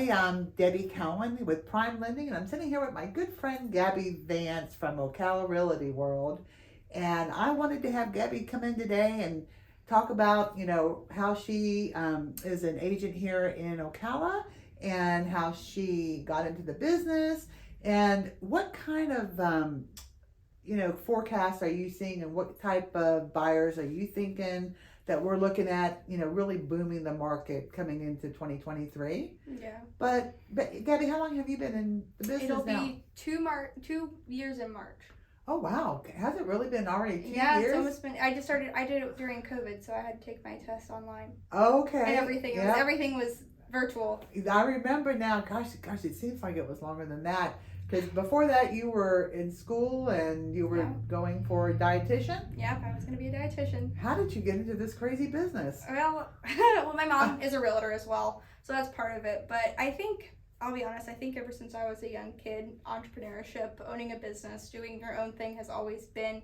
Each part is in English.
Hi, I'm Debbie Cowan with Prime Lending, and I'm sitting here with my good friend Gabby Vance from Ocala Realty World. And I wanted to have Gabby come in today and talk about, how she is an agent here in Ocala and how she got into the business and what kind of, forecasts are you seeing and what type of buyers are you thinking that we're looking at, really booming the market coming into 2023. Yeah. But Gabby, how long have you been in the business It'll now? be 2 years in March. Oh wow, has it really been already 2 Yeah, years? it's almost been. I did it during COVID, so I had to take my test online. Okay. And everything. Yeah. Everything was virtual. I remember now. Gosh, it seems like it was longer than that. Because before that, you were in school and you were going for a dietitian. Yeah, I was going to be a dietitian. How did you get into this crazy business? Well, my mom is a realtor as well, so that's part of it. But I think, I'll be honest, I think ever since I was a young kid, entrepreneurship, owning a business, doing your own thing has always been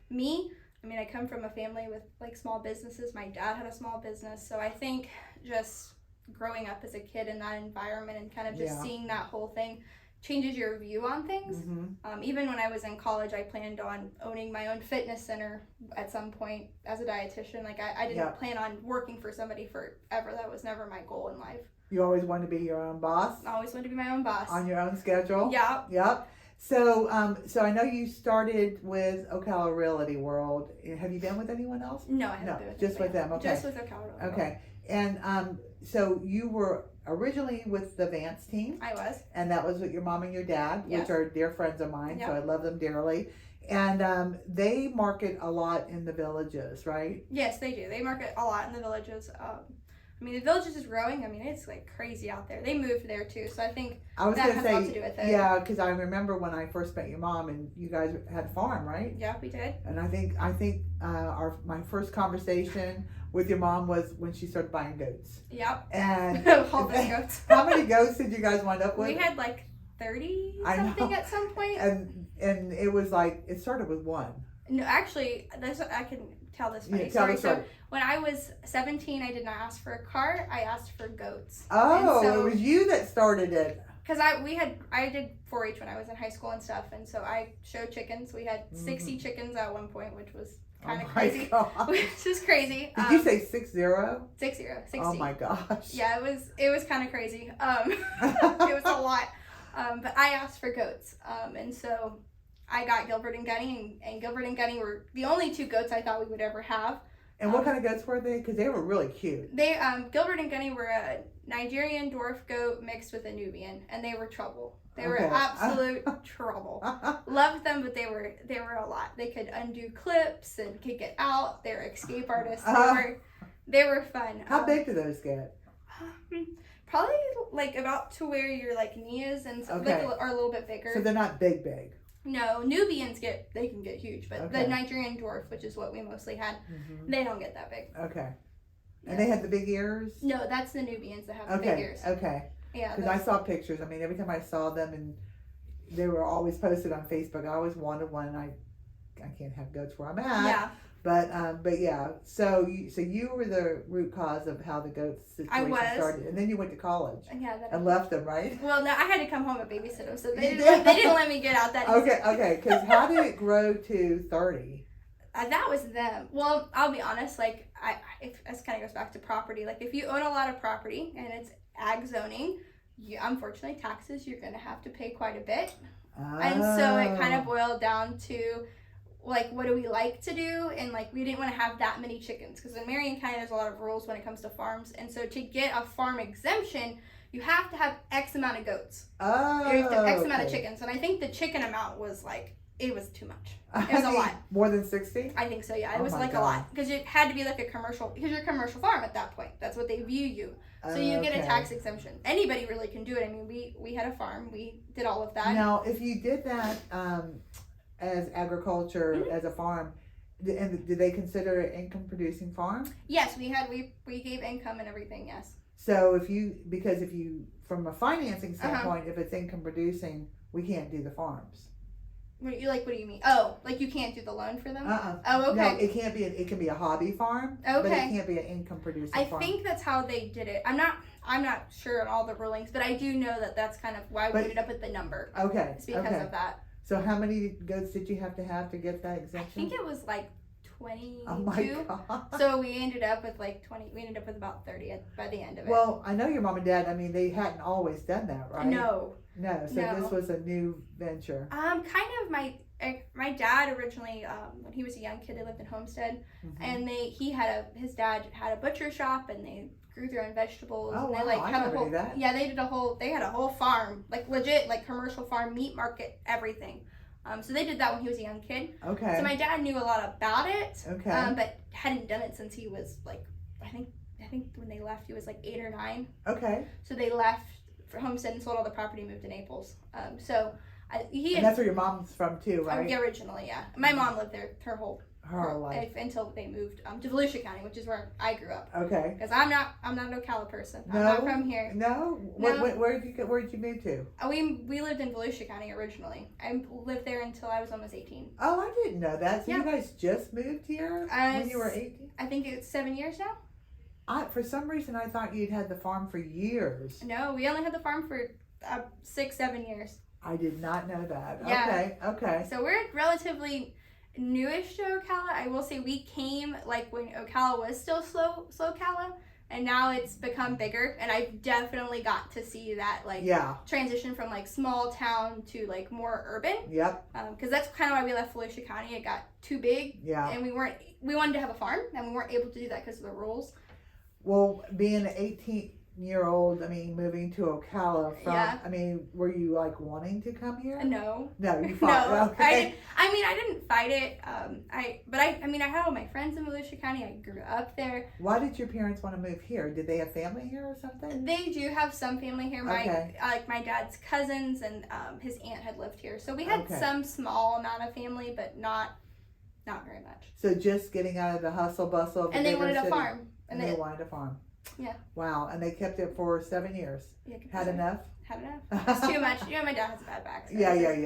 me. I mean, I come from a family with like small businesses. My dad had a small business, so I think just growing up as a kid in that environment and kind of just seeing that whole thing changes your view on things. Mm-hmm. Even when I was in college, I planned on owning my own fitness center at some point as a dietitian. Like I didn't plan on working for somebody forever. That was never my goal in life. You always wanted to be your own boss? I always wanted to be my own boss. On your own schedule? Yeah. Yep. So, so I know you started with Ocala Realty World. Have you been with anyone else? No, I haven't been with just with them. Okay. Just with Ocala Realty World. Okay. And so you were originally with the Vance team. I was. And that was with your mom and your dad, which are dear friends of mine. Yep. So I love them dearly. And they market a lot in the villages, right? Yes, they do. They market a lot in the villages. I mean, the villages is growing. I mean, it's like crazy out there. They moved there too, so I think that has a lot to do with it. Yeah, because I remember when I first met your mom, and you guys had a farm, right? Yeah, we did. And I think my first conversation with your mom was when she started buying goats. Yep. And all those goats. How many goats did you guys wind up with? We had like 30 something at some point. And it was like it started with one. No, actually, I can tell this funny story. So when I was 17, I did not ask for a car. I asked for goats. Oh, so, it was you that started it. Because I did 4-H when I was in high school and stuff, and so I showed chickens. We had 60 chickens at one point, which was kind of crazy. Which was crazy. Did you say 60? 60. Oh my gosh. Yeah, it was kind of crazy. It was a lot. But I asked for goats, and so I got Gilbert and Gunny, and Gilbert and Gunny were the only two goats I thought we would ever have. And what kind of goats were they? Because they were really cute. They Gilbert and Gunny were a Nigerian dwarf goat mixed with a Nubian, and they were trouble. They were absolute trouble. Loved them, but they were a lot. They could undo clips and could get out. They were escape artists. They were fun. How big do those get? Probably like about to where your like knee is, and so like are a little bit bigger. So they're not big. No, Nubians they can get huge, but the Nigerian dwarf, which is what we mostly had, they don't get that big. Okay. And they had the big ears? No, that's the Nubians that have the big ears. Okay. Yeah. Because I saw pictures. I mean, every time I saw them, and they were always posted on Facebook. I always wanted one. And I can't have goats where I'm at. Yeah. But yeah. So you were the root cause of how the goats situation started, and then you went to college. Yeah. And left them, right? Well, no, I had to come home and babysit them, so they didn't let me get out that easy. Okay. Because how did it grow to 30? That was them. Well, I'll be honest. Like, this kind of goes back to property. Like, if you own a lot of property and it's ag zoning, unfortunately, taxes, you're going to have to pay quite a bit. Oh. And so it kind of boiled down to, like, what do we like to do? And, like, we didn't want to have that many chickens. Because in Marion County, there's a lot of rules when it comes to farms. And so to get a farm exemption, you have to have X amount of goats. Oh, you have to have X amount of chickens. And I think the chicken amount was, like, it was too much. It was a lot. More than 60? I think so, yeah. It was like a lot. Because it had to be like a commercial, because you're a commercial farm at that point. That's what they view you. So you get a tax exemption. Anybody really can do it. I mean, we had a farm. We did all of that. Now, if you did that as agriculture, as a farm, and did they consider it income producing farm? Yes, we gave income and everything, yes. So if you, from a financing standpoint, if it's income producing, we can't do the farms. What do you mean? Oh, like you can't do the loan for them? Uh-uh. Oh, okay. No, it can't be. It can be a hobby farm, but it Okay. can't be an income producing I farm. think that's how they did it. I'm not sure on all the rulings, but I do know that that's kind of why we But- ended up with the number. Okay. It's because Okay. of that. So how many goats did you have to get that I exemption? think it was like 22. Oh my god. So we ended up with like 20. We ended up with about 30 by the end of it. Well, I know your mom and dad. I mean, they hadn't always done that, right? No. No. So No. this was a new venture. Kind of my dad originally, when he was a young kid, they lived in Homestead, Mhm. and his dad had a butcher shop, and they grew their own vegetables. Oh, and they wow, I had never a whole, knew that. Yeah, they had a whole farm, like legit, like commercial farm, meat market, everything. So they did that when he was a young kid. Okay. So my dad knew a lot about it, Okay. but hadn't done it since he was like, I think when they left, he was like 8 or 9. Okay. So they left for Homestead and sold all the property, moved to Naples. He And had that's where your mom's from too, right? originally, yeah. My mom lived there her whole life. until they moved to Volusia County, which is where I grew up. Okay. Because I'm not an Ocala person. I'm No? not from here. No. No. Where did you move to? We lived in Volusia County originally. I lived there until I was almost 18. Oh, I didn't know that. So Yeah. you guys just moved here when you were 18? I think it's 7 years now. For some reason, I thought you'd had the farm for years. No, we only had the farm for 6-7 years. I did not know that. Yeah. Okay. Okay. So we're relatively newish to Ocala. I will say we came like when Ocala was still slow Ocala, and now it's become bigger. And I've definitely got to see that like Yeah. transition from like small town to like more urban. Yep. Because that's kind of why we left Volusia County. It got too big, Yeah. and we wanted to have a farm, and we weren't able to do that because of the rules. Well, being an 18-year-old, I mean, moving to Ocala from, Yeah. I mean, were you like wanting to come here? No. No, you fought. No, Okay. I didn't fight it. I had all my friends in Volusia County. I grew up there. Why did your parents want to move here? Did they have family here or something? They do have some family here. Okay. My dad's cousins and his aunt had lived here, so we had Okay. some small amount of family, but not very much. So just getting out of the hustle bustle of the And they bigger wanted a city. farm, And they wanted a farm. Yeah. Wow. And they kept it for 7 years. Yeah, Had enough? Had enough. It's too much. My dad has a bad back. So Yeah. 'Cause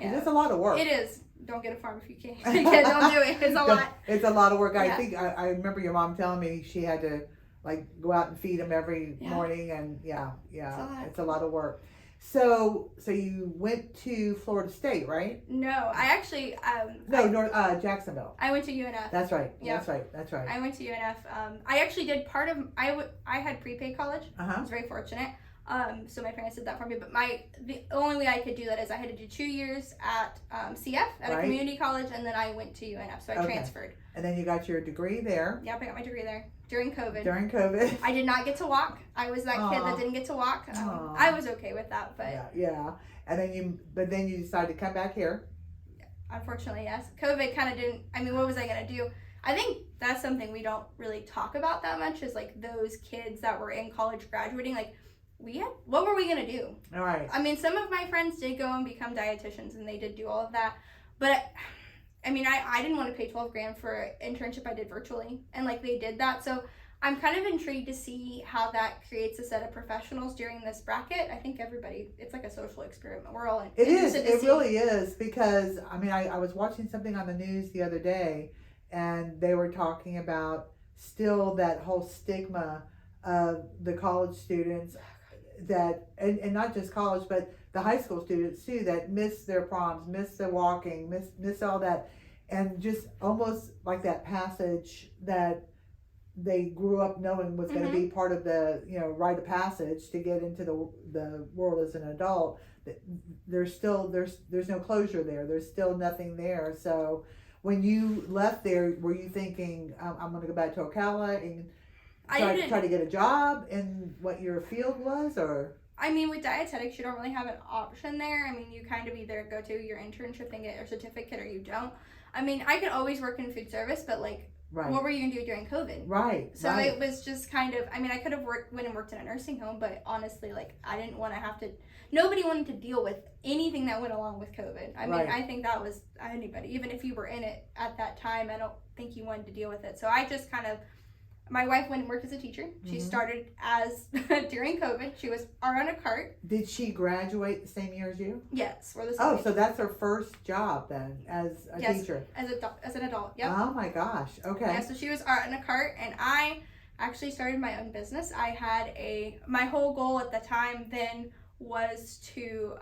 Yeah. it's a lot of work. It is. Don't get a farm if you can't. Don't do it. It's a lot. It's a lot of work. Yeah. I think I remember your mom telling me she had to like go out and feed them every Yeah. morning, and it's a lot of work. So you went to Florida State, right? No, I actually Jacksonville. I went to UNF. That's right. Yeah. That's right. I went to UNF. I actually did part of. I had prepaid college. I Uh-huh. was very fortunate. So my parents did that for me. But the only way I could do that is I had to do 2 years at CF at a Right. community college, and then I went to UNF. So I Okay. transferred. And then you got your degree there Yep, I got my degree there during COVID. during COVID. I did not get to walk. I was that kid Aw. that didn't get to walk. Aw. I was okay with that, but Yeah. And then you decided to come back here. unfortunately, yes. COVID kind of didn't. I mean, what was I gonna do? I think that's something we don't really talk about that much. Is like those kids that were in college graduating. Like, what were we gonna do? All right. I mean, some of my friends did go and become dietitians, and they did do all of that. But I mean, I didn't want to pay $12,000 for an internship I did virtually, and like they did that. So I'm kind of intrigued to see how that creates a set of professionals during this bracket. I think it's like a social experiment. We're all It is. interested to It see. really is, because I mean, I was watching something on the news the other day, and they were talking about still that whole stigma of the college students that, and not just college, but the high school students too, that miss their proms, miss the walking, miss all that, and just almost like that passage that they grew up knowing was going to be part of the rite of passage to get into the world as an adult. There's no closure there. There's still nothing there. So when you left there, were you thinking, I'm going to go back to Ocala and try to get a job in what your field was? Or I mean, with dietetics, you don't really have an option there. I mean, you kind of either go to your internship and get your certificate, or you don't. I mean, I could always work in food service, but like, right. what were you gonna do during COVID? Right. So right. it was just kind of, I mean, I could have went and worked in a nursing home, but honestly, like, I didn't want to have to, nobody wanted to deal with anything that went along with COVID. I mean, Right. I think that was anybody, even if you were in it at that time, I don't think you wanted to deal with it. So I just kind of, my wife went and worked as a teacher. She started as during COVID. She was on a cart. Did she graduate the same year as you? Yes, we're the same. Oh, age. so that's her first job then as a teacher. As an adult. Yep. Oh my gosh. Okay. Yeah, so she was on a cart, and I actually started my own business. I had my whole goal at the time then was to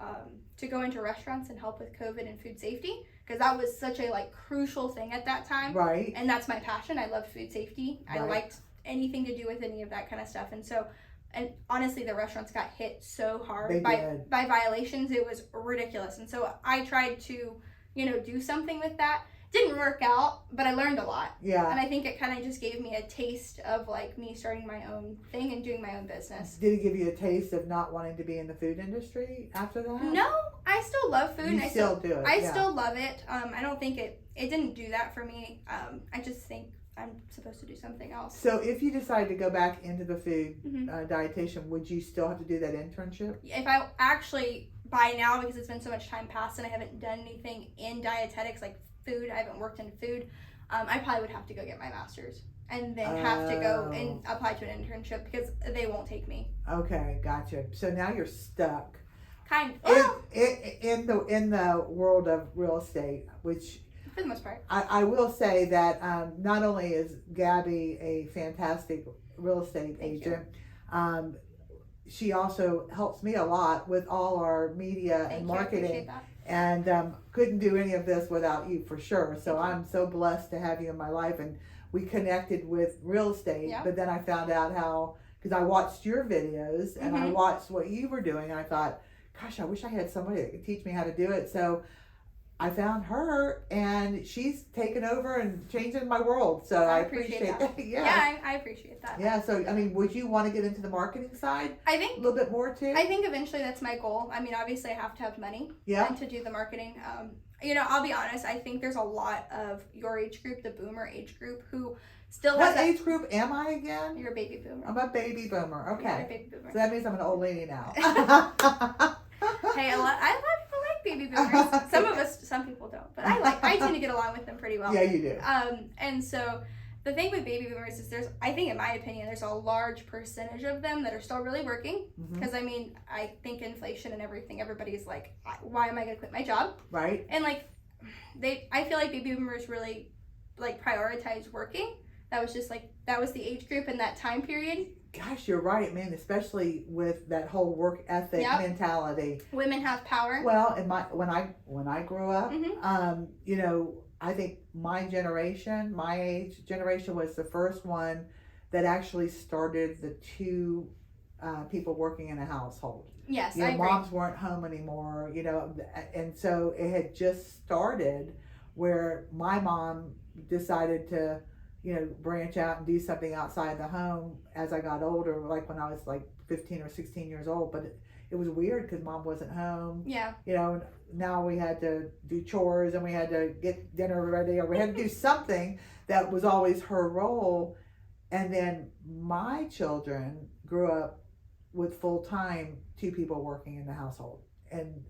go into restaurants and help with COVID and food safety, because that was such a crucial thing at that time. Right. And that's my passion. I loved food safety. Right. I liked anything to do with any of that kind of stuff. And so, and honestly, the restaurants got hit so hard by violations. It was ridiculous. And so I tried to, do something with that. Didn't work out, but I learned a lot. Yeah. And I think it kind of just gave me a taste of me starting my own thing and doing my own business. Did it give you a taste of not wanting to be in the food industry after that? No, I still love food. You still do it. I still love it. I don't think it didn't do that for me. I just think I'm supposed to do something else. So if you decide to go back into the food dietitian, would you still have to do that internship? If I actually, by now, because it's been so much time past and I haven't done anything in dietetics, like food, I haven't worked in food, I probably would have to go get my master's and then have to go and apply to an internship because they won't take me. Okay, gotcha. So now you're stuck. Kind of. In the world of real estate, which For the most part. I will say that not only is Gabby a fantastic real estate agent, she also helps me a lot with all our media and marketing. I appreciate that. And couldn't do any of this without you for sure. So I'm so blessed to have you in my life. And we connected with real estate, but then I found out how, because I watched your videos and I watched what you were doing. And I thought, gosh, I wish I had somebody that could teach me how to do it. So I found her, and she's taken over and changing my world. So I appreciate that. I appreciate that. Yeah. So I mean, would you want to get into the marketing side? I think a little bit more too. I think eventually that's my goal. I mean, obviously I have to have money and to do the marketing. I'll be honest. I think there's a lot of your age group, the boomer age group, who still. What age group am I again? You're a baby boomer. I'm a baby boomer. Okay. You're a baby boomer. So that means I'm an old lady now. Hey, I love people like baby boomers. Some people don't, but I tend to get along with them pretty well. Yeah, you do. And so the thing with baby boomers is I think in my opinion, there's a large percentage of them that are still really working. Because I mean, I think inflation and everything, everybody's like, why am I going to quit my job? Right. And I feel like baby boomers really prioritize working. That was the age group in that time period. Gosh, you're right, man. Especially with that whole work ethic mentality. Women have power. Well, when I grew up, I think my age generation was the first one that actually started the two people working in a household. Yes, I agree. Moms weren't home anymore, and so it had just started where my mom decided to branch out and do something outside the home as I got older, like when I was 15 or 16 years old. But it was weird because mom wasn't home. Yeah. Now we had to do chores and we had to get dinner ready, or we had to do something that was always her role. And then my children grew up with full-time two people working in the household and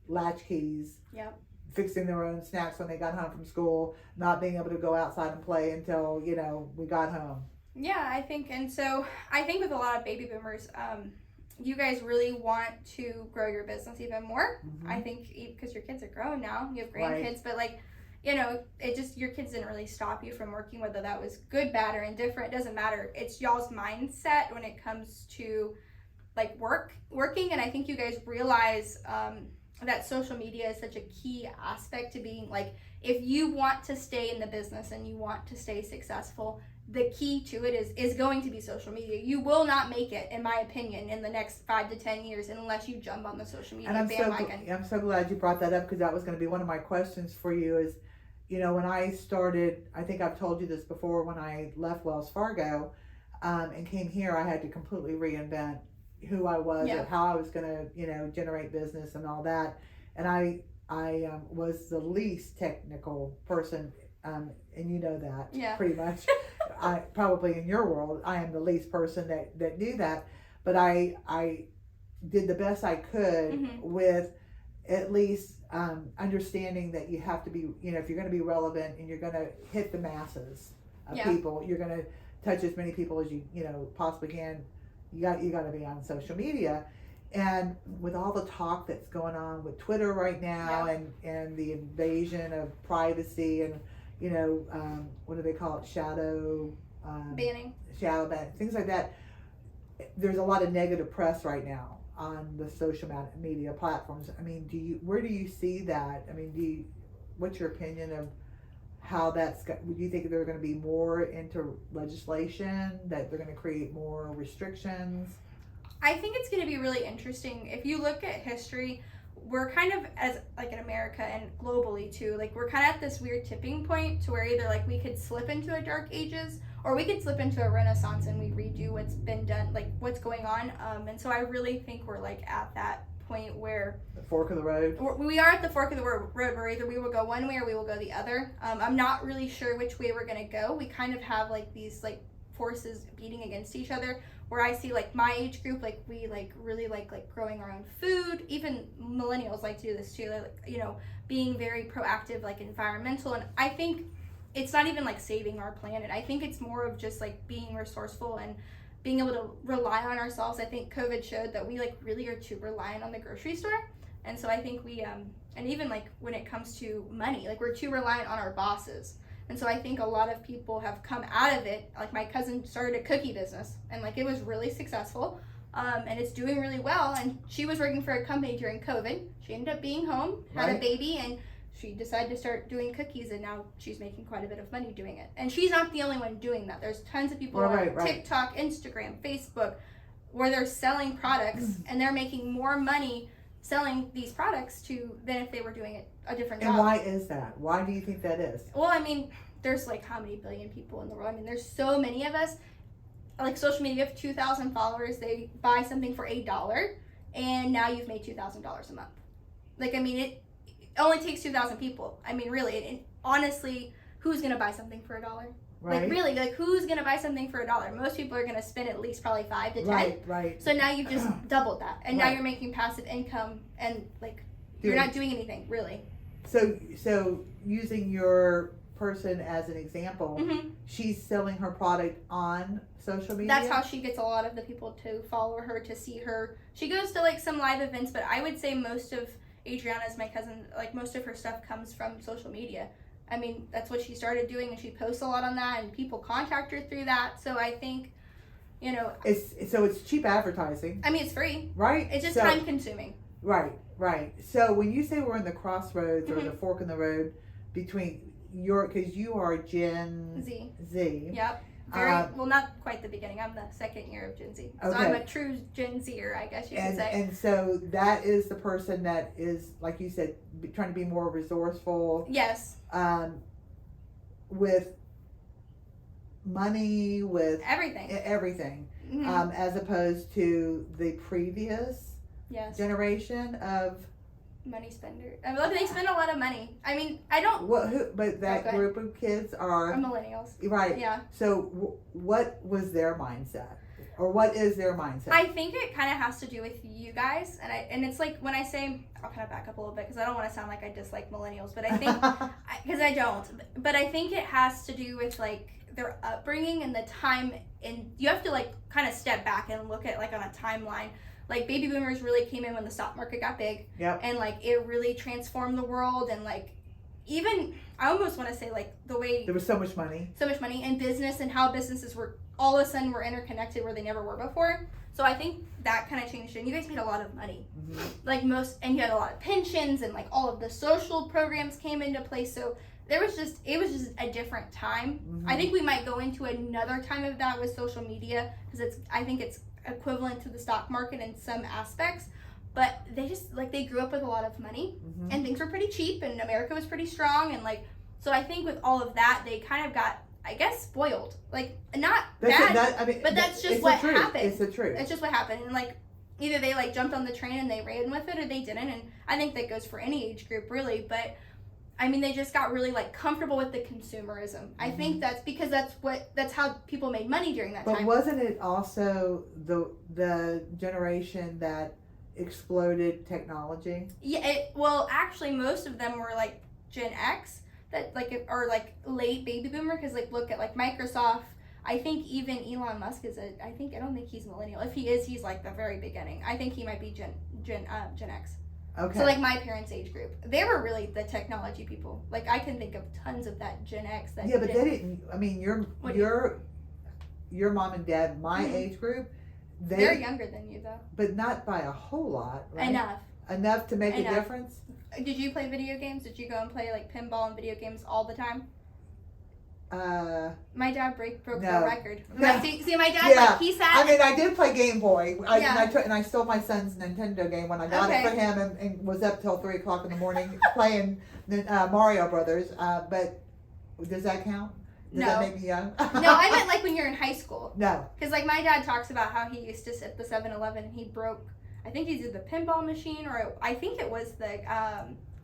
latchkeys. Yep. Fixing their own snacks when they got home from school, not being able to go outside and play until, we got home. Yeah, I think with a lot of baby boomers, you guys really want to grow your business even more. I think because your kids are grown now, you have grandkids, but it just, your kids didn't really stop you from working, whether that was good, bad, or indifferent. It doesn't matter. It's y'all's mindset when it comes to working. And I think you guys realize, that social media is such a key aspect to being if you want to stay in the business and you want to stay successful, the key to it is going to be social media. You will not make it, in my opinion, in the next 5 to 10 years unless you jump on the social media bandwagon. I'm so glad you brought that up, because that was going to be one of my questions for you is, when I started, I think I've told you this before, when I left Wells Fargo and came here, I had to completely reinvent who I was and how I was going to, generate business and all that. And I was the least technical person, and that pretty much. I probably in your world, I am the least person that knew that, but I did the best I could with at least understanding that you have to be, if you're going to be relevant and you're going to hit the masses of people, you're going to touch as many people as you know possibly can, you got to be on social media. And with all the talk that's going on with Twitter right now, and the invasion of privacy, and you know, what do they call it, shadow banning, things like that. There's a lot of negative press right now on the social media platforms. I mean, where do you see that? I mean, what's your opinion of how do you think they're going to be more into legislation, that they're going to create more restrictions? I think it's going to be really interesting. If you look at history, we're kind of, as like in America and globally too, like we're kind of at this weird tipping point to where either like we could slip into a dark ages, or we could slip into a renaissance and we redo what's been done, like what's going on. And so I really think we're like at that point where the fork of the road. We are at the fork of the road where either we will go one way or we will go the other. I'm not really sure which way we're going to go. We kind of have like these like forces beating against each other, where I see like my age group, like we like really like growing our own food. Even millennials like to do this too. They're like, you know, being very proactive, like environmental. And I think it's not even like saving our planet. I think it's more of just like being resourceful and being able to rely on ourselves. I think COVID showed that we like really are too reliant on the grocery store. And so I think we, and even like when it comes to money, like we're too reliant on our bosses. And so I think a lot of people have come out of it. Like my cousin started a cookie business, and like it was really successful, and it's doing really well. And she was working for a company during COVID. She ended up being home, had a baby, and she decided to start doing cookies, and now she's making quite a bit of money doing it. And she's not the only one doing that. There's tons of people on TikTok, Instagram, Facebook, where they're selling products, and they're making more money selling these products than if they were doing it a different job. And why is that? Why do you think that is? Well, I mean, there's like how many billion people in the world? I mean, there's so many of us. Like social media, you have 2,000 followers. They buy something for $1, and now you've made $2,000 a month. Like, I mean, it only takes 2,000 people. I mean, really, and honestly, who's gonna buy something for $1? Right. Like really, like who's gonna buy something for $1? Most people are gonna spend at least probably 5 to 10. Right. So now you've just doubled that, and now you're making passive income, and like you're not doing anything really. So using your person as an example, Mm-hmm. she's selling her product on social media. That's how she gets a lot of the people to follow her, to see her. She goes to like some live events, but I would say most of Adriana's, my cousin, like most of her stuff comes from social media. I mean, that's what she started doing, and she posts a lot on that, and people contact her through that. So I think, you know, it's cheap advertising. I mean, it's free, right? It's just time consuming. Right. So when you say we're in the crossroads or Mm-hmm. the fork in the road between because you are Gen Z. Yep. Well, not quite the beginning. I'm the second year of Gen Z. So okay. I'm a true Gen Zer, I guess you could say. And so that is the person that is, like you said, trying to be more resourceful. Yes. With money, with everything. Mm-hmm. As opposed to the previous generation of money spender. I mean, they spend a lot of money. I mean, I don't. But that group of kids are millennials, right? Yeah. So what was their mindset, or what is their mindset? I think it kind of has to do with you guys, and it's like when I say, I'll kind of back up a little bit because I don't want to sound like I dislike millennials, but I think because I don't, but I think it has to do with like their upbringing and the time, and you have to like kind of step back and look at like on a timeline. Like baby boomers really came in when the stock market got big. Yep. And like it really transformed the world, and like even I almost want to say like the way there was so much money and business, and how businesses were all of a sudden were interconnected where they never were before. So I think that kind of changed it. And you guys made a lot of money. Mm-hmm. Like and you had a lot of pensions, and like all of the social programs came into place. So it was just a different time. Mm-hmm. I think we might go into another time of that with social media, because I think it's equivalent to the stock market in some aspects, but they grew up with a lot of money, mm-hmm. and things were pretty cheap, and America was pretty strong, and like, so I think with all of that, they kind of got, I guess, spoiled. Like, not bad, but that's just what happened. It's the truth. It's just what happened, and like, either they like jumped on the train and they ran with it, or they didn't, and I think that goes for any age group really, but I mean, they just got really like comfortable with the consumerism. Mm-hmm. I think that's because that's how people made money during that time. But wasn't it also the generation that exploded technology? Yeah. Well, actually, most of them were like Gen X, that like are like late baby boomer, because like look at like Microsoft, I think even Elon Musk is I don't think he's millennial. If he is, he's like the very beginning. I think he might be Gen X. Okay. So like my parents' age group, they were really the technology people. Like I can think of tons of that Gen X. That yeah, but they didn't. I mean, your mom and dad, my Mhm. age group, they're younger than you though. but not by a whole lot, right? Enough to make a difference. Did you play video games? Did you go and play like pinball and video games all the time? My dad broke no. the record. No. See, my dad, like, he sat. I mean, I did play Game Boy. Yeah. And I stole my son's Nintendo game when I got it for him, and was up till 3:00 in the morning playing Mario Brothers. But does that count? Does that make me young? No, I meant like when you're in high school. No. Because like my dad talks about how he used to sit the 7-Eleven. He broke, I think he did the pinball machine, or I think it was the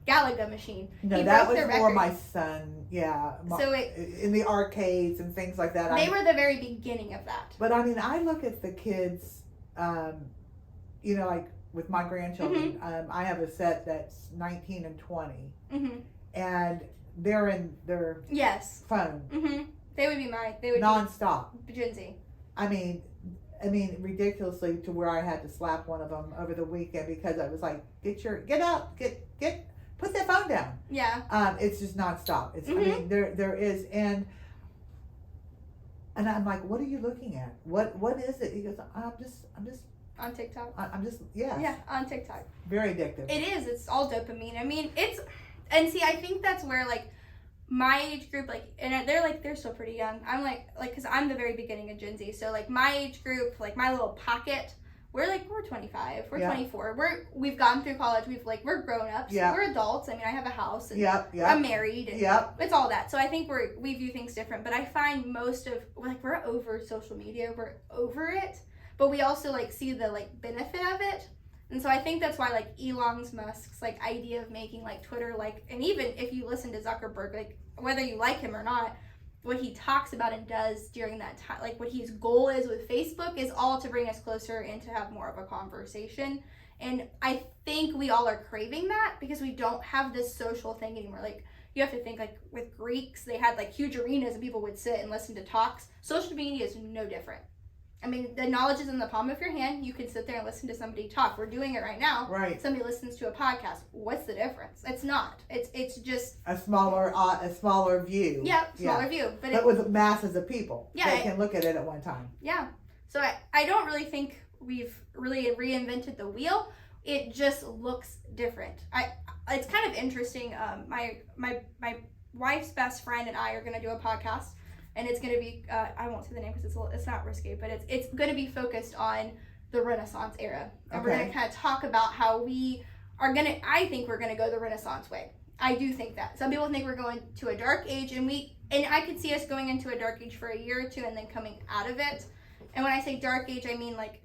Galaga machine. No, that was more my son. Yeah. So in the arcades and things like that. They were the very beginning of that. But I mean, I look at the kids, you know, like with my grandchildren. Mm-hmm. I have a set that's 19 and 20, mm-hmm. and they're in their phone. Mm-hmm. They would be nonstop. Gen Z. I mean, ridiculously to where I had to slap one of them over the weekend because I was like, get out, put that phone down. Yeah. It's just nonstop. It's, mm-hmm. I mean, there is, and I'm like, what are you looking at? What is it? He goes, I'm just on TikTok. I'm just, yeah. Yeah, on TikTok. Very addictive. It is. It's all dopamine. I mean, and see, I think that's where like my age group, like, and they're still pretty young. I'm like, because I'm the very beginning of Gen Z. So like my age group, like my little pocket, we're 25, we're 24, we've gone through college, we're grown ups, we're adults. I mean, I have a house, and I'm married, and it's all that. So I think we view things different. But I find most of we're over social media, we're over it, but we also like see the like benefit of it. And so I think that's why like Elon Musk's like idea of making like Twitter, like, and even if you listen to Zuckerberg, like whether you like him or not, what he talks about and does during that time, like what his goal is with Facebook, is all to bring us closer and to have more of a conversation. And I think we all are craving that because we don't have this social thing anymore. Like you have to think, like with Greeks, they had like huge arenas and people would sit and listen to talks. Social media is no different. I mean, the knowledge is in the palm of your hand. You can sit there and listen to somebody talk. We're doing it right now. Right. Somebody listens to a podcast. What's the difference? It's not. It's just a smaller view. Yeah, smaller view. But with masses of people that can look at it at one time. Yeah. So I don't really think we've really reinvented the wheel. It just looks different. It's kind of interesting. My wife's best friend and I are going to do a podcast. And it's going to be, I won't say the name because it's not risky, but it's going to be focused on the Renaissance era. And we're going to kind of talk about how we are going to, I think we're going to go the Renaissance way. I do think that. Some people think we're going to a dark age, and I could see us going into a dark age for a year or two and then coming out of it. And when I say dark age, I mean like,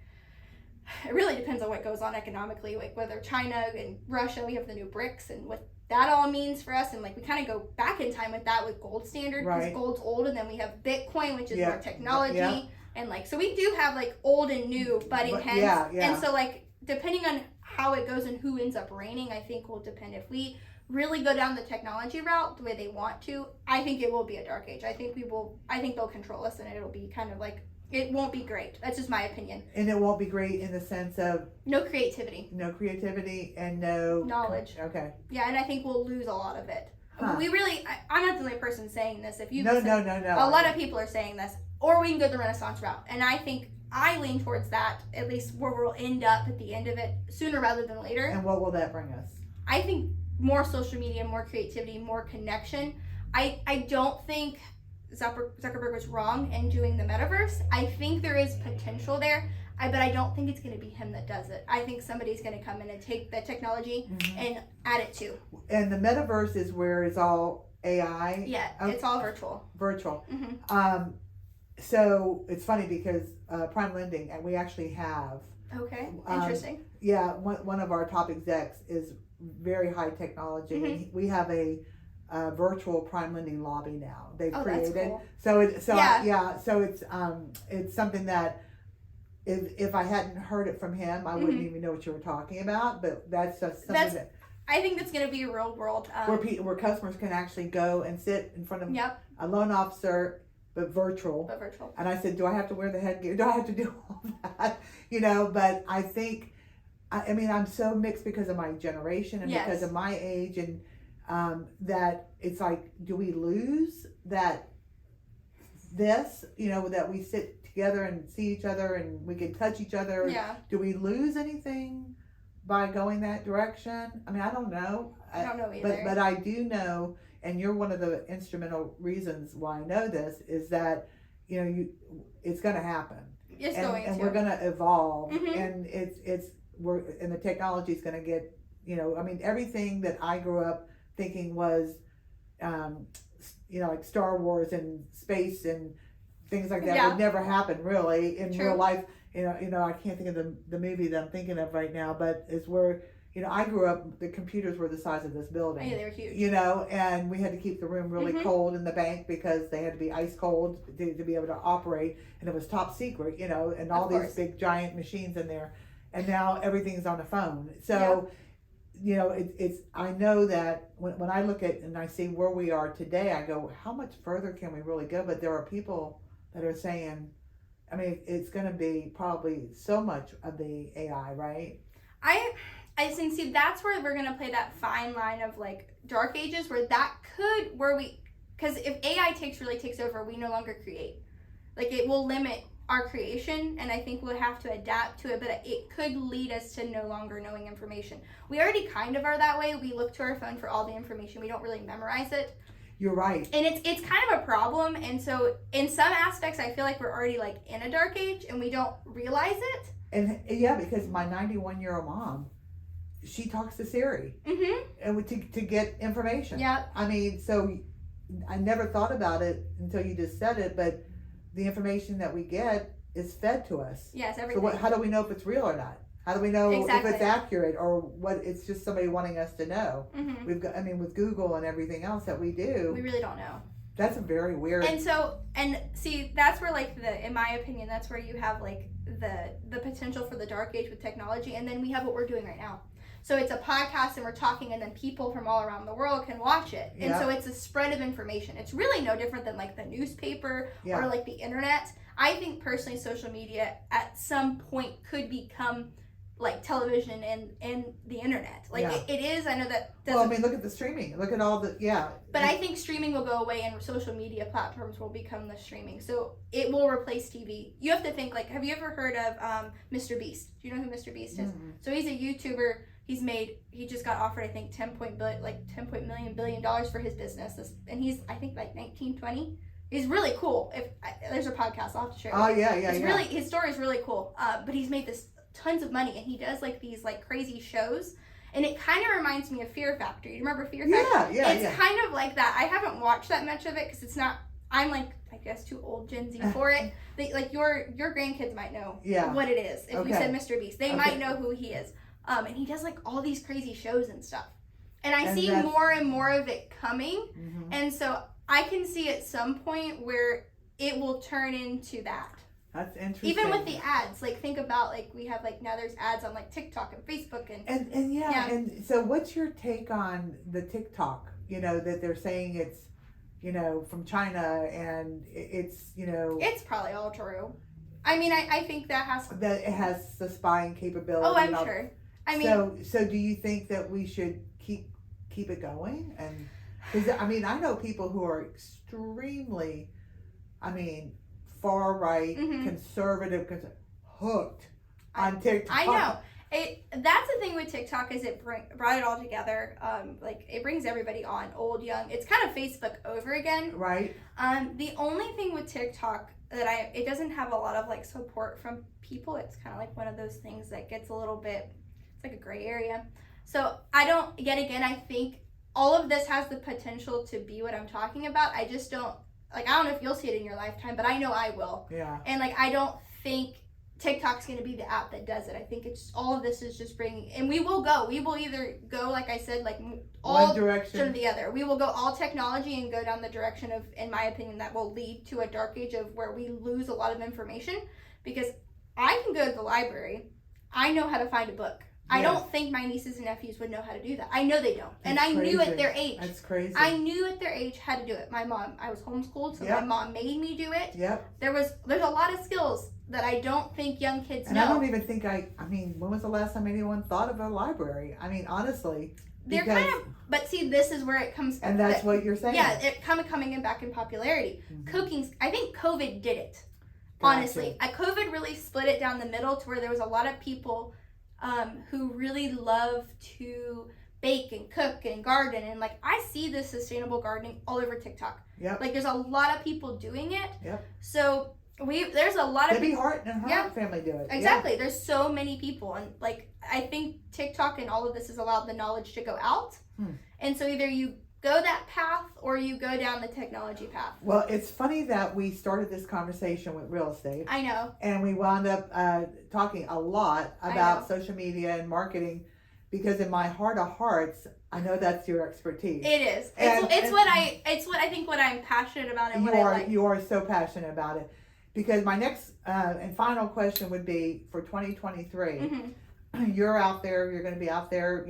it really depends on what goes on economically, like whether China and Russia, we have the new BRICS and what that all means for us. And like we kind of go back in time with that with gold standard, because gold's old, and then we have Bitcoin, which is more technology, and like so we do have like old and new butting heads. And so like depending on how it goes and who ends up reigning, I think will depend. If we really go down the technology route the way they want to, I think it will be a dark age. I think they'll control us, and it'll be kind of like, it won't be great. That's just my opinion. And it won't be great in the sense of no creativity and no knowledge. Okay. Yeah, and I think we'll lose a lot of it. We really, I'm not the only person saying this. If you no. A lot of people are saying this. Or we can go the Renaissance route, and I think I lean towards that, at least where we'll end up at the end of it sooner rather than later. And what will that bring us? I think more social media, more creativity, more connection. I don't think Zuckerberg was wrong in doing the metaverse. I think there is potential there, but I don't think it's going to be him that does it. I think somebody's going to come in and take the technology and add it to. And the metaverse is where it's all AI? Yeah, it's all virtual. Mm-hmm. So it's funny because Prime Lending, and we actually have. Okay, interesting. One of our top execs is very high technology. Mm-hmm. And we have a virtual Prime Lending lobby now. They've created. That's cool. So it's something that if I hadn't heard it from him, I wouldn't even know what you were talking about. But that's just something I think that's going to be real world. Where customers can actually go and sit in front of a loan officer but virtual. But virtual. And I said, do I have to wear the headgear? Do I have to do all that? You know, but I think, I mean, I'm so mixed because of my generation and Yes. because of my age, and that it's like, do we lose that, you know, that we sit together and see each other and we can touch each other? Yeah. Do we lose anything by going that direction? I mean, I don't know. I don't know either. But I do know, and you're one of the instrumental reasons why I know this, is that, you know, it's going to happen. It's and, going and to. we're going to evolve, Mhm. and and the technology is going to get, you know, I mean, everything that I grew up thinking was, you know, like Star Wars and space and things like that Yeah. would never happen really in True. real life. You know, I can't think of the movie that I'm thinking of right now, but it's where, you know, I grew up, the computers were the size of this building. Yeah, they were huge. You know, and we had to keep the room really Mhm. cold in the bank because they had to be ice cold to be able to operate, and it was top secret, you know, and all Of these course. big giant machines in there. And now everything's on the phone. So, you know, it's I know that when I look at and I see where we are today, I go, how much further can we really go? But there are people that are saying, I mean, it's going to be probably so much of the AI, right? I think, see, that's where we're gonna play that fine line of like dark ages, because if AI really takes over, we no longer create. Like, it will limit our creation, and I think we'll have to adapt to it, but it could lead us to no longer knowing information. We already kind of are that way. We look to our phone for all the information. We don't really memorize it. You're right. And it's kind of a problem, and so in some aspects, I feel like we're already like in a dark age, and we don't realize it. And yeah, because my 91-year-old mom, she talks to Siri Mm-hmm. and to get information. Yeah. I mean, so I never thought about it until you just said it, but the information that we get is fed to us. Yes, So everything. how do we know if it's real or not? How do we know Exactly. if it's accurate or what? It's just somebody wanting us to know. Mm-hmm. We've got, I mean, with Google and everything else that we do, We really don't know. that's a very weird. And see, that's where like in my opinion, that's where you have like the potential for the dark age with technology, and then we have what we're doing right now. So it's a podcast and we're talking, and then people from all around the world can watch it. And Yeah. so it's a spread of information. It's really no different than like the newspaper Yeah. or like the internet. I think personally social media at some point could become like television and the internet. Like Yeah. it is, I know that Well, I doesn't, mean, look at the streaming. Look at all the but I think streaming will go away and social media platforms will become the streaming. So it will replace TV. You have to think like, have you ever heard of Mr. Beast? Do you know who Mr. Beast is? Mhm. So he's a YouTuber. He just got offered, I think, $10 billion for his business. And he's, I think, like 19, 20. He's really cool. There's a podcast, I'll have to share it. Oh with you. yeah, yeah, It's yeah. really, his story is really cool. But he's made this tons of money, and he does like these like crazy shows. And it kind of reminds me of Fear Factor. You remember Fear Factor? Yeah, It's kind of like that. I haven't watched that much of it because it's not. I'm like, I guess, too old Gen Z for it. Like your grandkids might know Yeah. what it is. If you Okay. said Mr. Beast, they Okay. might know who he is. And he does like all these crazy shows and stuff. And I And see that's- more and more of it coming. Mhm. And so I can see at some point where it will turn into that. That's interesting. Even with the ads, like think about like we have like now there's ads on like TikTok and Facebook and And Yeah. and so what's your take on the TikTok? You know, that they're saying it's, you know, from China and it's, you know, it's probably all true. I mean, I think that has. that it has the spying capability. Oh, I'm and all- sure. I mean, so do you think that we should keep it going? And because I mean, I know people who are extremely, I mean, far right, Mhm. conservative, hooked on TikTok. I know. That's the thing with TikTok is it brought it all together. Like it brings everybody on, old, young. It's kind of Facebook over again. Right. The only thing with TikTok that it doesn't have a lot of like support from people. It's kind of like one of those things that gets a little bit. It's like a gray area. So I think all of this has the potential to be what I'm talking about. I just don't like. I don't know if you'll see it in your lifetime, but I know I will. Yeah. And like I don't think TikTok's going to be the app that does it. I think it's all of this is just bringing, and we will either go, like I said, like all One to direction. the other. We will go all technology and go down the direction of, in my opinion, that will lead to a dark age of where we lose a lot of information, because I can go to the library. I know how to find a book. I Yes. don't think my nieces and nephews would know how to do that. I know they don't. And That's I knew crazy. at their age. That's crazy. I knew at their age how to do it. My mom, I was homeschooled, so Yep. my mom made me do it. Yep. There's a lot of skills that I don't think young kids And know. I don't even think I mean, when was the last time anyone thought of a library? I mean, honestly. They're because- kind of, but see, this is where it comes. And that's what you're saying. Yeah, it coming in back in popularity. Mhm. Cooking, I think COVID did it. Gotcha. Honestly, COVID really split it down the middle to where there was a lot of people who really love to bake and cook and garden, and like I see this sustainable gardening all over TikTok. Yep. Like there's a lot of people doing it. Yep. So there's a lot of Debbie Hart and her Yeah. family do it. exactly. There's so many people, and like I think TikTok and all of this has allowed the knowledge to go out, and so either you go that path or you go down the technology path. Well, it's funny that we started this conversation with real estate. I know. And we wound up talking a lot I about know. social media and marketing because in my heart of hearts, I know that's your expertise. It is. And- It's what I think what I'm passionate about and you what are I like. you are so passionate about it. Because my next and final question would be for 2023. Mm-hmm. You're out there. You're going to be out there.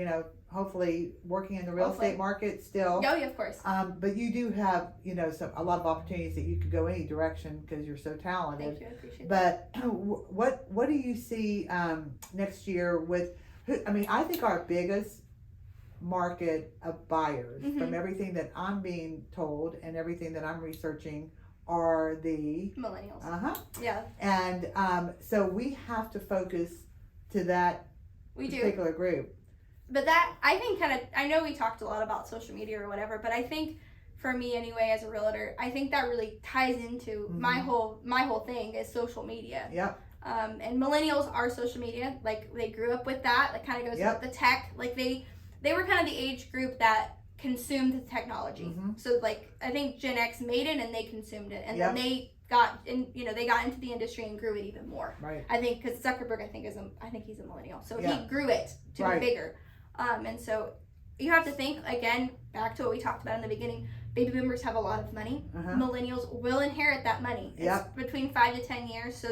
Hopefully working in the real Hopefully. estate market still. Oh, yeah, of course. But you do have a lot of opportunities that you could go any direction because you're so talented. Thank you. I appreciate that. But what do you see next year with? I think our biggest market of buyers, Mhm. from everything that I'm being told and everything that I'm researching, are the Millennials. Yeah, and so we have to focus to that we do. particular group. But that, I think I know we talked a lot about social media or whatever, but I think for me anyway, as a realtor, I think that really ties into Mhm. my whole thing is social media. Yep. And millennials are social media. Like they grew up with that. That kind of goes Yep. with the tech. Like they were kind of the age group that consumed the technology. Mhm. So like I think Gen X made it and they consumed it, and Yep. then they got into the industry and grew it even more. Right. I think because Zuckerberg, I think he's a millennial, so Yeah. he grew it to Right. be bigger. And so you have to think again back to what we talked about in the beginning. Baby boomers have a lot of money. Uh-huh. Millennials will inherit that money. It's Yep. between 5 to 10 years. So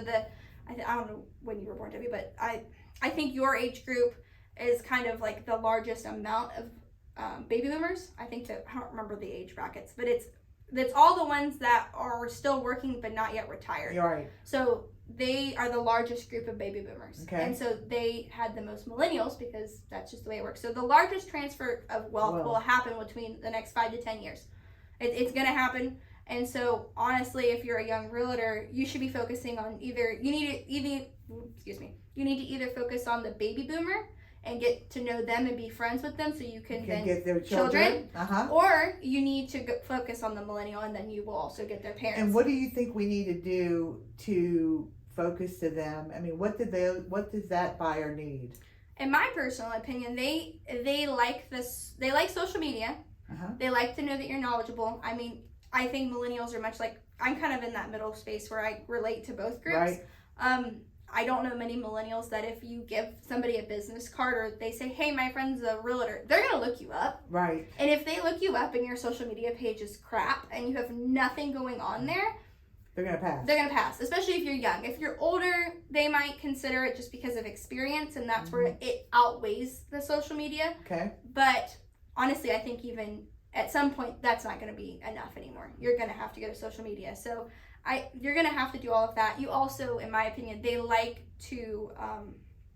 I don't know when you were born, Debbie, but I think your age group is kind of like the largest amount of baby boomers. I think that I don't remember the age brackets, but it's all the ones that are still working but not yet retired. You're right. So they are the largest group of baby boomers. Okay. And so they had the most millennials because that's just the way it works. So the largest transfer of wealth will happen between the next 5 to 10 years. It's going to happen. And so honestly, if you're a young realtor, you should be focusing on you need to either focus on the baby boomer and get to know them and be friends with them so you can then get their children. or you need to focus on the millennial and then you will also get their parents. And what do you think we need to do to focus to them? What does that buyer need? In my personal opinion, they like this. They like social media. Uh-huh. They like to know that you're knowledgeable. I think millennials are much like I'm kind of in that middle space where I relate to both groups. Right. I don't know many millennials that if you give somebody a business card or they say, "Hey, my friend's a realtor," they're gonna look you up. Right. And if they look you up and your social media page is crap and you have nothing going on there, They're gonna pass. they're gonna pass, especially if you're young. If you're older, they might consider it just because of experience, and that's where it outweighs the social media. Okay. But honestly, I think even at some point, that's not gonna be enough anymore. You're gonna have to go to social media. So you're gonna have to do all of that. You also, in my opinion, they like you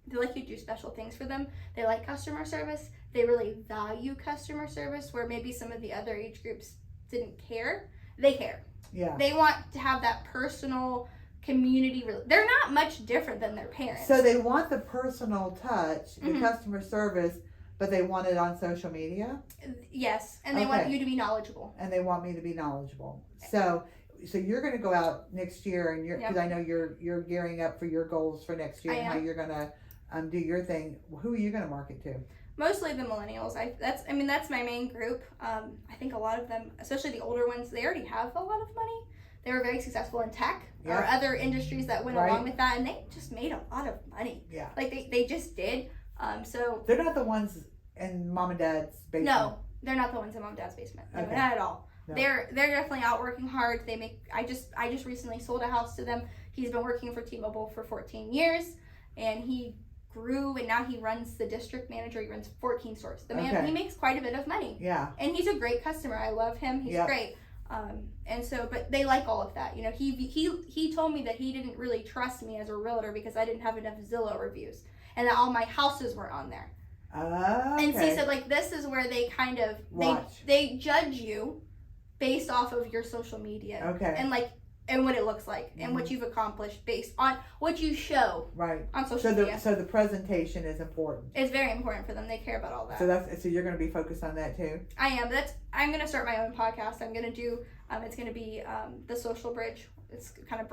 to do special things for them. They like customer service. They really value customer service, where maybe some of the other age groups didn't care. They care. Yeah. They want to have that personal community. They're not much different than their parents. So they want the personal touch, the Mhm. customer service, but they want it on social media, Yes, and they want Okay. you to be knowledgeable. and they want me to be knowledgeable. So you're going to go out next year, and because Yep. I know you're gearing up for your goals for next year I and how am. you're going to do your thing. Who are you going to market to? Mostly the millennials. That's my main group. I think a lot of them, especially the older ones, they already have a lot of money. They were very successful in tech or Yeah. other industries that went Right. along with that, and they just made a lot of money. Yeah. Like they just did. So They're not the ones in mom and dad's basement. no, they're not the ones in mom and dad's basement. No, Okay. not at all. No. They're definitely out working hard. I just recently sold a house to them. He's been working for T-Mobile for 14 years, and he grew, and now he runs the district manager. He runs 14 stores. The man, Okay. he makes quite a bit of money. Yeah. And he's a great customer. I love him. He's Yep. great. And so, but they like all of that. You know, he told me that he didn't really trust me as a realtor because I didn't have enough Zillow reviews, and that all my houses weren't on there. Okay. And so he said, like, this is where they kind of Watch. they judge you based off of your social media. Okay. And like, and what it looks like, and what you've accomplished based on what you show Right. on social media. So the presentation is important. It's very important for them. They care about all that. So you're going to be focused on that too. I am. I'm going to start my own podcast. I'm going to do. It's going to be the Social Bridge. It's kind of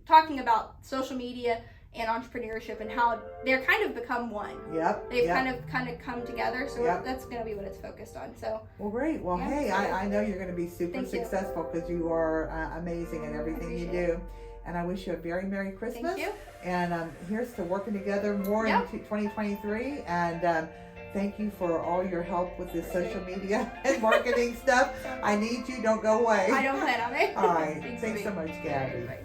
talking about social media and entrepreneurship and how they're kind of become one. Yep. They've yep. kind of come together. So Yep. that's going to be what it's focused on. So. Well, great. Well, Yeah, hey, so- I know you're going to be super Thank you. successful because you are amazing at everything you appreciate do. And I wish you a very Merry Christmas. Thank you. And here's to working together more Yep. in 2023. And thank you for all your help with this social media and marketing stuff. I need you. Don't go away. I don't plan on it. All right. Thanks sweetie. so much, Gabby. Bye.